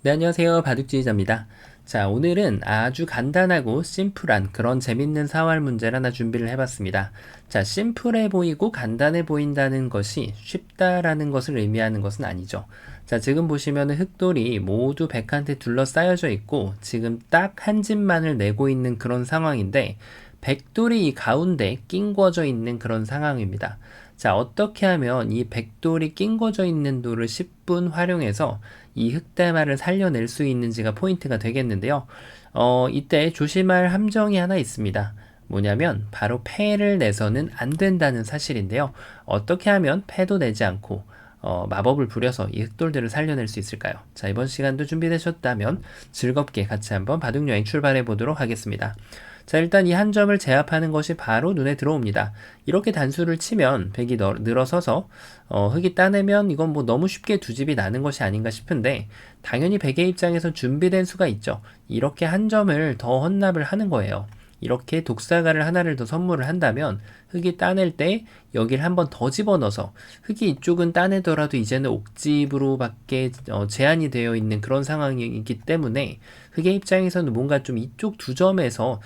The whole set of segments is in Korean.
네, 안녕하세요. 바둑지휘자입니다. 자, 오늘은 아주 간단하고 심플한 그런 재밌는 사활 문제를 하나 준비를 해봤습니다. 자, 심플해 보이고 간단해 보인다는 것이 쉽다라는 것을 의미하는 것은 아니죠. 자, 지금 보시면은 흑돌이 모두 백한테 둘러싸여져 있고 지금 딱 한 집만을 내고 있는 그런 상황인데 백돌이 이 가운데 낑궈져 있는 그런 상황입니다. 자, 어떻게 하면 이 백돌이 낑궈져 있는 돌을 10분 활용해서 이 흑대마를 살려낼 수 있는지가 포인트가 되겠는데요. 이때 조심할 함정이 하나 있습니다. 뭐냐면 바로 패를 내서는 안 된다는 사실인데요. 어떻게 하면 패도 내지 않고 마법을 부려서 이 흑돌들을 살려낼 수 있을까요? 자, 이번 시간도 준비되셨다면 즐겁게 같이 한번 바둑여행 출발해 보도록 하겠습니다. 자, 일단 이 한 점을 제압하는 것이 바로 눈에 들어옵니다. 이렇게 단수를 치면 백이 늘어서서 흑이 따내면 이건 뭐 너무 쉽게 두 집이 나는 것이 아닌가 싶은데 당연히 백의 입장에서 준비된 수가 있죠. 이렇게 한 점을 더 헌납을 하는 거예요. 이렇게 독사가를 하나를 더 선물을 한다면 흑이 따낼 때 여기를 한번 더 집어넣어서 흑이 이쪽은 따내더라도 이제는 옥집으로밖에 제한이 되어 있는 그런 상황이기 때문에 흑의 입장에서는 뭔가 좀 이쪽 두 점에서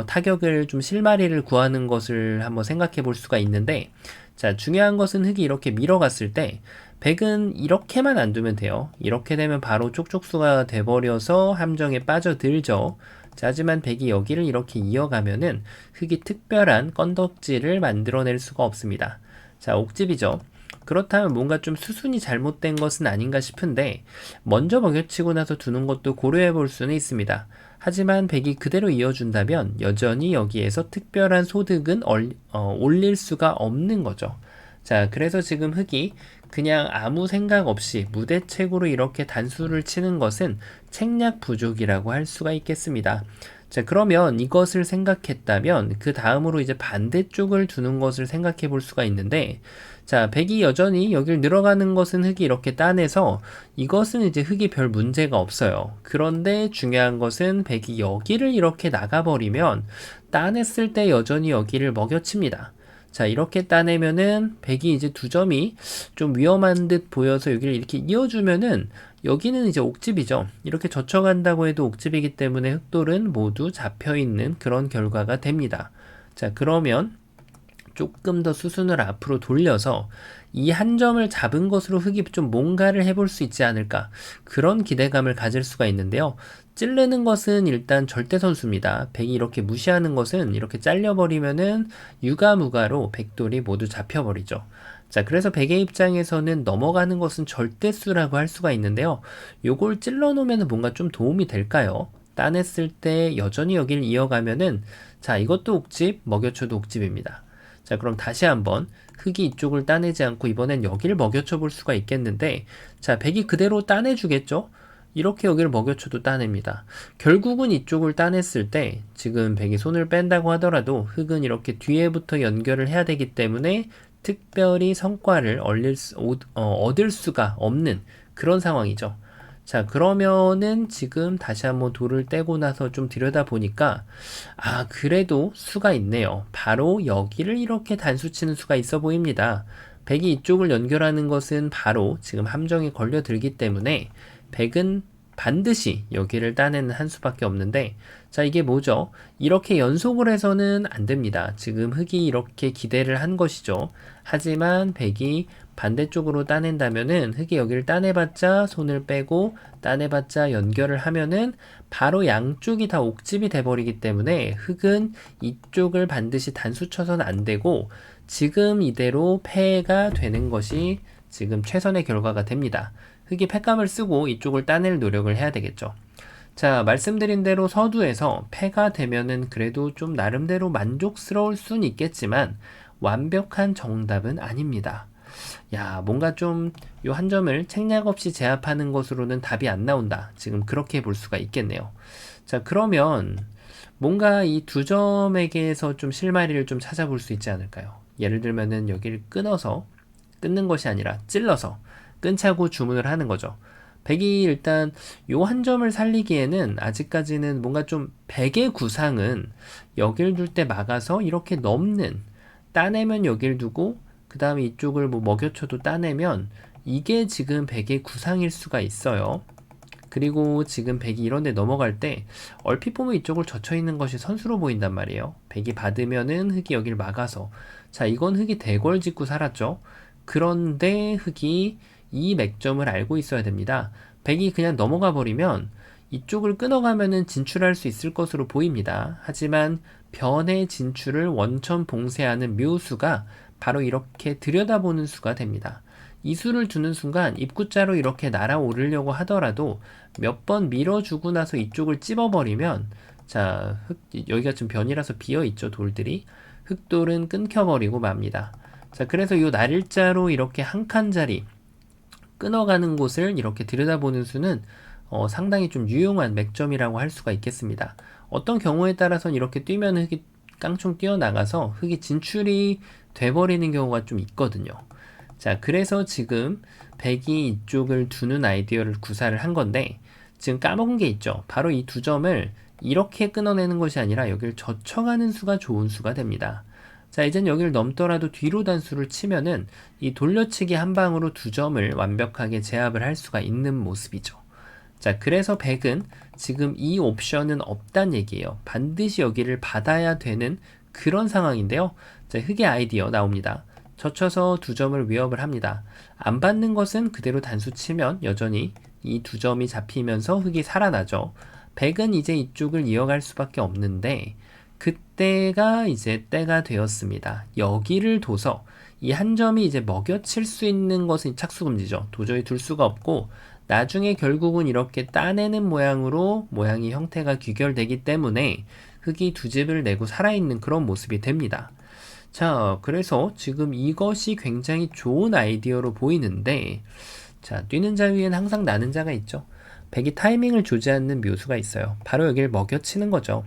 타격을 좀 실마리를 구하는 것을 한번 생각해 볼 수가 있는데, 자, 중요한 것은 흑이 이렇게 밀어갔을 때 백은 이렇게만 안 두면 돼요. 이렇게 되면 바로 쪽쪽수가 돼버려서 함정에 빠져들죠. 자, 하지만 백이 여기를 이렇게 이어가면은 흑이 특별한 건덕지를 만들어낼 수가 없습니다. 자, 옥집이죠. 그렇다면 뭔가 좀 수순이 잘못된 것은 아닌가 싶은데 먼저 먹여치고 나서 두는 것도 고려해 볼 수는 있습니다. 하지만 백이 그대로 이어준다면 여전히 여기에서 특별한 소득은 올릴 수가 없는 거죠. 자, 그래서 지금 흑이 그냥 아무 생각 없이 무대책으로 이렇게 단수를 치는 것은 책략 부족이라고 할 수가 있겠습니다. 자, 그러면 이것을 생각했다면 그 다음으로 이제 반대쪽을 두는 것을 생각해 볼 수가 있는데, 자, 백이 여전히 여길 늘어가는 것은 흑이 이렇게 따내서 이것은 이제 흑이 별 문제가 없어요. 그런데 중요한 것은 백이 여기를 이렇게 나가버리면 따냈을 때 여전히 여기를 먹여칩니다. 자, 이렇게 따내면은 백이 이제 두 점이 좀 위험한 듯 보여서 여기를 이렇게 이어주면은 여기는 이제 옥집이죠. 이렇게 젖혀간다고 해도 옥집이기 때문에 흑돌은 모두 잡혀있는 그런 결과가 됩니다. 자, 그러면 조금 더 수순을 앞으로 돌려서 이 한 점을 잡은 것으로 흑이 좀 뭔가를 해볼 수 있지 않을까, 그런 기대감을 가질 수가 있는데요. 찌르는 것은 일단 절대 선수입니다. 백이 이렇게 무시하는 것은 이렇게 잘려버리면은 유가무가로 백돌이 모두 잡혀버리죠. 자, 그래서 백의 입장에서는 넘어가는 것은 절대수라고 할 수가 있는데요. 요걸 찔러 놓으면 뭔가 좀 도움이 될까요? 따냈을 때 여전히 여기를 이어가면은, 자, 이것도 옥집, 먹여쳐도 옥집입니다. 자, 그럼 다시 한번 흑이 이쪽을 따내지 않고 이번엔 여기를 먹여쳐 볼 수가 있겠는데, 자, 백이 그대로 따내주겠죠? 이렇게 여기를 먹여쳐도 따냅니다. 결국은 이쪽을 따냈을 때 지금 백이 손을 뺀다고 하더라도 흑은 이렇게 뒤에부터 연결을 해야 되기 때문에 특별히 성과를 얻을 수가 없는 그런 상황이죠. 자, 그러면은 지금 다시 한번 돌을 떼고 나서 좀 들여다 보니까, 아, 그래도 수가 있네요. 바로 여기를 이렇게 단수 치는 수가 있어 보입니다. 백이 이쪽을 연결하는 것은 바로 지금 함정에 걸려들기 때문에 백은 반드시 여기를 따내는 한 수밖에 없는데, 자, 이게 뭐죠? 이렇게 연속을 해서는 안 됩니다. 지금 흑이 이렇게 기대를 한 것이죠. 하지만 백이 반대쪽으로 따낸다면은 흑이 여기를 따내봤자 손을 빼고 따내봤자 연결을 하면은 바로 양쪽이 다 옥집이 돼버리기 때문에 흑은 이쪽을 반드시 단수 쳐서는 안 되고 지금 이대로 패가 되는 것이 지금 최선의 결과가 됩니다. 흑이 패감을 쓰고 이쪽을 따낼 노력을 해야 되겠죠. 자, 말씀드린 대로 서두에서 패가 되면은 그래도 좀 나름대로 만족스러울 순 있겠지만 완벽한 정답은 아닙니다. 야, 뭔가 좀 요 한 점을 책략 없이 제압하는 것으로는 답이 안 나온다. 지금 그렇게 볼 수가 있겠네요. 자, 그러면 뭔가 이 두 점에게서 좀 실마리를 좀 찾아볼 수 있지 않을까요? 예를 들면은 여기를 끊어서, 끊는 것이 아니라 찔러서 끊자고 주문을 하는 거죠. 백이 일단 요 한 점을 살리기에는 아직까지는 뭔가 좀 백의 구상은 여길 둘 때 막아서 이렇게 넘는, 따내면 여길 두고 그 다음에 이쪽을 뭐 먹여쳐도 따내면 이게 지금 백의 구상일 수가 있어요. 그리고 지금 백이 이런 데 넘어갈 때 얼핏 보면 이쪽을 젖혀 있는 것이 선수로 보인단 말이에요. 백이 받으면은 흑이 여길 막아서, 자, 이건 흑이 대궐 짓고 살았죠. 그런데 흑이 이 맥점을 알고 있어야 됩니다. 백이 그냥 넘어가 버리면 이쪽을 끊어가면은 진출할 수 있을 것으로 보입니다. 하지만 변의 진출을 원천 봉쇄하는 묘수가 바로 이렇게 들여다보는 수가 됩니다. 이 수를 두는 순간 입구자로 이렇게 날아오르려고 하더라도 몇 번 밀어주고 나서 이쪽을 찝어버리면, 자, 여기가 좀 변이라서 비어있죠, 돌들이. 흑돌은 끊겨버리고 맙니다. 자, 그래서 이 날짜로 이렇게 한 칸짜리 끊어가는 곳을 이렇게 들여다보는 수는 상당히 좀 유용한 맥점이라고 할 수가 있겠습니다. 어떤 경우에 따라서는 이렇게 뛰면 흑이 깡총 뛰어나가서 흑이 진출이 돼버리는 경우가 좀 있거든요. 자, 그래서 지금 백이 이쪽을 두는 아이디어를 구사를 한 건데, 지금 까먹은 게 있죠. 바로 이 두 점을 이렇게 끊어내는 것이 아니라 여기를 젖혀가는 수가 좋은 수가 됩니다. 자, 이젠 여기를 넘더라도 뒤로 단수를 치면은 이 돌려치기 한 방으로 두 점을 완벽하게 제압을 할 수가 있는 모습이죠. 자, 그래서 백은 지금 이 옵션은 없단 얘기예요. 반드시 여기를 받아야 되는 그런 상황인데요. 자, 흑의 아이디어 나옵니다. 젖혀서 두 점을 위협을 합니다. 안 받는 것은 그대로 단수 치면 여전히 이 두 점이 잡히면서 흑이 살아나죠. 백은 이제 이쪽을 이어갈 수밖에 없는데, 그때가 이제 때가 되었습니다. 여기를 둬서 이 한 점이 이제 먹여칠 수 있는 것은 착수금지죠. 도저히 둘 수가 없고, 나중에 결국은 이렇게 따내는 모양으로 모양이 형태가 귀결되기 때문에 흑이 두 집을 내고 살아있는 그런 모습이 됩니다. 자, 그래서 지금 이것이 굉장히 좋은 아이디어로 보이는데, 자, 뛰는 자 위에는 항상 나는 자가 있죠. 백이 타이밍을 주지 않는 묘수가 있어요. 바로 여기를 먹여치는 거죠.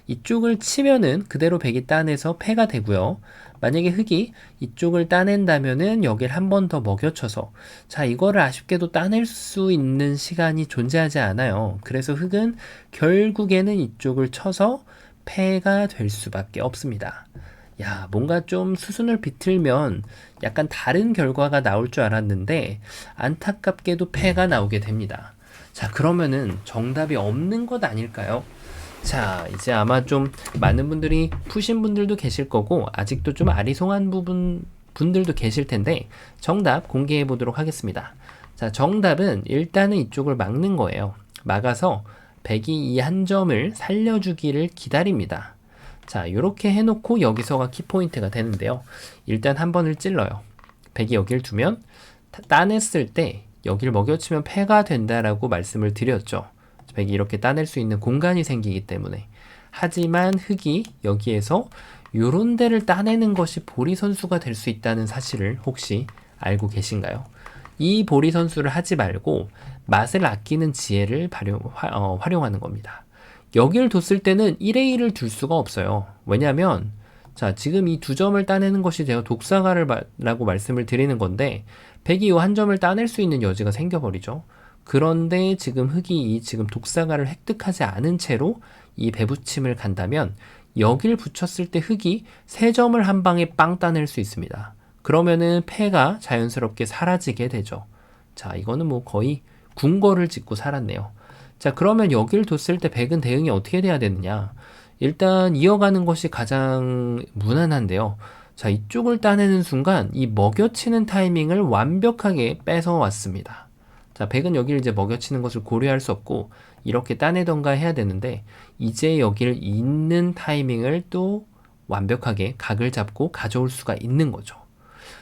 이쪽을 치면은 그대로 백이 따내서 패가 되고요. 만약에 흑이 이쪽을 따낸다면은 여기를 한 번 더 먹여쳐서, 자, 이거를 아쉽게도 따낼 수 있는 시간이 존재하지 않아요. 그래서 흑은 결국에는 이쪽을 쳐서 패가 될 수밖에 없습니다. 야, 뭔가 좀 수순을 비틀면 약간 다른 결과가 나올 줄 알았는데 안타깝게도 패가 나오게 됩니다. 자, 그러면은 정답이 없는 것 아닐까요? 자, 이제 아마 좀 많은 분들이 푸신 분들도 계실 거고 아직도 좀 아리송한 분들도 계실 텐데 정답 공개해 보도록 하겠습니다. 자, 정답은 일단은 이쪽을 막는 거예요. 막아서 백이 이 한 점을 살려주기를 기다립니다. 자, 요렇게 해놓고 여기서가 키포인트가 되는데요. 일단 한 번을 찔러요. 백이 여길 두면 따냈을 때 여기를 먹여치면 패가 된다라고 말씀을 드렸죠. 백이 이렇게 따낼 수 있는 공간이 생기기 때문에. 하지만 흑이 여기에서 요런 데를 따내는 것이 보리 선수가 될 수 있다는 사실을 혹시 알고 계신가요? 이 보리 선수를 하지 말고 맛을 아끼는 지혜를 활용하는 겁니다. 여기를 뒀을 때는 1에 1을 둘 수가 없어요. 왜냐면 자, 지금 이 두 점을 따내는 것이 제가 독사가라고 말씀을 드리는 건데 백이 이 한 점을 따낼 수 있는 여지가 생겨버리죠. 그런데 지금 흑이 이 지금 독사가를 획득하지 않은 채로 이 배붙임을 간다면 여길 붙였을 때 흑이 세 점을 한 방에 빵 따낼 수 있습니다. 그러면은 패가 자연스럽게 사라지게 되죠. 자, 이거는 뭐 거의 궁궐을 짓고 살았네요. 자, 그러면 여기를 뒀을 때 백은 대응이 어떻게 돼야 되느냐? 일단 이어가는 것이 가장 무난한데요. 자, 이쪽을 따내는 순간 이 먹여치는 타이밍을 완벽하게 뺏어왔습니다. 자, 백은 여기를 이제 먹여치는 것을 고려할 수 없고 이렇게 따내던가 해야 되는데 이제 여기를 잇는 타이밍을 또 완벽하게 각을 잡고 가져올 수가 있는 거죠.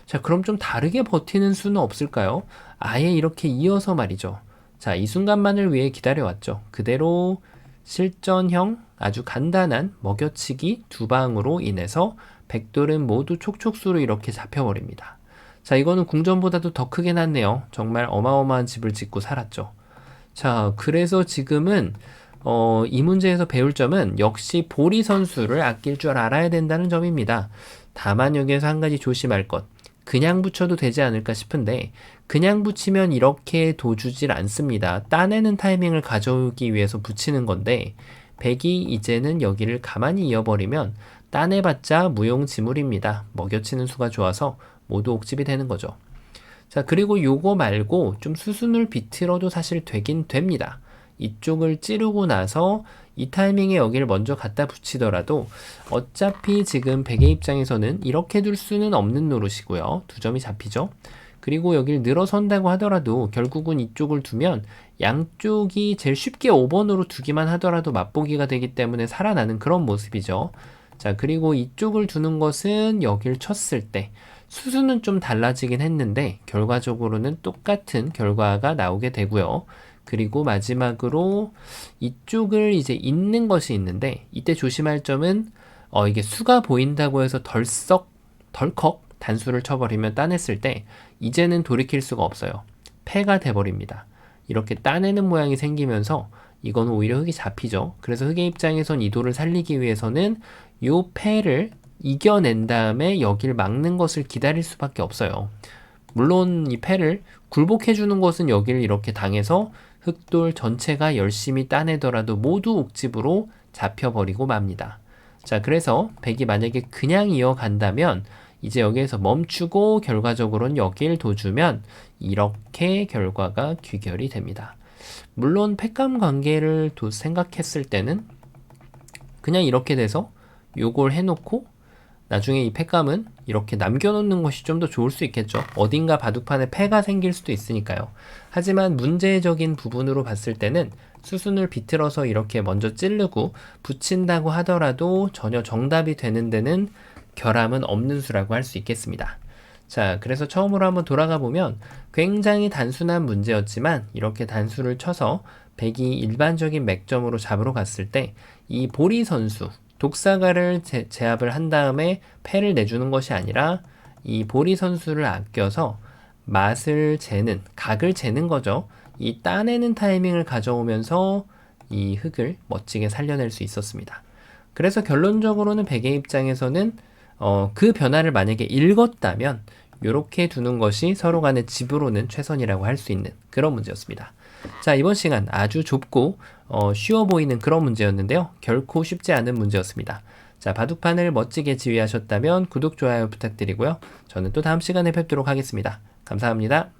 자, 그럼 좀 다르게 버티는 수는 없을까요? 아예 이렇게 이어서 말이죠. 자, 이 순간만을 위해 기다려왔죠. 그대로 실전형 아주 간단한 먹여치기 두 방으로 인해서 백돌은 모두 촉촉수로 이렇게 잡혀버립니다. 자, 이거는 궁전보다도 더 크게 났네요. 정말 어마어마한 집을 짓고 살았죠. 자, 그래서 지금은 이 문제에서 배울 점은 역시 보리 선수를 아낄 줄 알아야 된다는 점입니다. 다만 여기에서 한 가지 조심할 것. 그냥 붙여도 되지 않을까 싶은데 그냥 붙이면 이렇게 둬주질 않습니다. 따내는 타이밍을 가져오기 위해서 붙이는 건데 백이 이제는 여기를 가만히 이어버리면 따내봤자 무용지물입니다. 먹여치는 수가 좋아서 모두 옥집이 되는 거죠. 자, 그리고 요거 말고 좀 수순을 비틀어도 사실 되긴 됩니다. 이쪽을 찌르고 나서 이 타이밍에 여기를 먼저 갖다 붙이더라도 어차피 지금 베개 입장에서는 이렇게 둘 수는 없는 노릇이고요. 두 점이 잡히죠. 그리고 여기를 늘어선다고 하더라도 결국은 이쪽을 두면 양쪽이 제일 쉽게 5번으로 두기만 하더라도 맛보기가 되기 때문에 살아나는 그런 모습이죠. 자, 그리고 이쪽을 두는 것은 여기를 쳤을 때 수순은 좀 달라지긴 했는데 결과적으로는 똑같은 결과가 나오게 되고요. 그리고 마지막으로 이쪽을 이제 잇는 것이 있는데 이때 조심할 점은 이게 수가 보인다고 해서 덜컥 단수를 쳐버리면 따냈을 때 이제는 돌이킬 수가 없어요. 패가 돼버립니다. 이렇게 따내는 모양이 생기면서 이건 오히려 흙이 잡히죠. 그래서 흙의 입장에선 이 돌을 살리기 위해서는 요 패를 이겨낸 다음에 여길 막는 것을 기다릴 수밖에 없어요. 물론 이 패를 굴복해주는 것은 여기를 이렇게 당해서 흑돌 전체가 열심히 따내더라도 모두 옥집으로 잡혀버리고 맙니다. 자, 그래서 백이 만약에 그냥 이어간다면 이제 여기에서 멈추고 결과적으로는 여길 도주면 이렇게 결과가 귀결이 됩니다. 물론 팩감 관계를 생각했을 때는 그냥 이렇게 돼서 요걸 해놓고 나중에 이 팩감은 이렇게 남겨놓는 것이 좀 더 좋을 수 있겠죠. 어딘가 바둑판에 패가 생길 수도 있으니까요. 하지만 문제적인 부분으로 봤을 때는 수순을 비틀어서 이렇게 먼저 찌르고 붙인다고 하더라도 전혀 정답이 되는 데는 결함은 없는 수라고 할 수 있겠습니다. 자, 그래서 처음으로 한번 돌아가 보면 굉장히 단순한 문제였지만 이렇게 단수를 쳐서 백이 일반적인 맥점으로 잡으러 갔을 때 이 보리 선수 독사가를 제압을 한 다음에 패를 내주는 것이 아니라 이 보리 선수를 아껴서 맛을 재는, 각을 재는 거죠. 이 따내는 타이밍을 가져오면서 이 흙을 멋지게 살려낼 수 있었습니다. 그래서 결론적으로는 백의 입장에서는 그 변화를 만약에 읽었다면 이렇게 두는 것이 서로 간의 집으로는 최선이라고 할 수 있는 그런 문제였습니다. 자, 이번 시간 아주 좁고 쉬워 보이는 그런 문제였는데요. 결코 쉽지 않은 문제였습니다. 자, 바둑판을 멋지게 지휘하셨다면 구독, 좋아요 부탁드리고요. 저는 또 다음 시간에 뵙도록 하겠습니다. 감사합니다.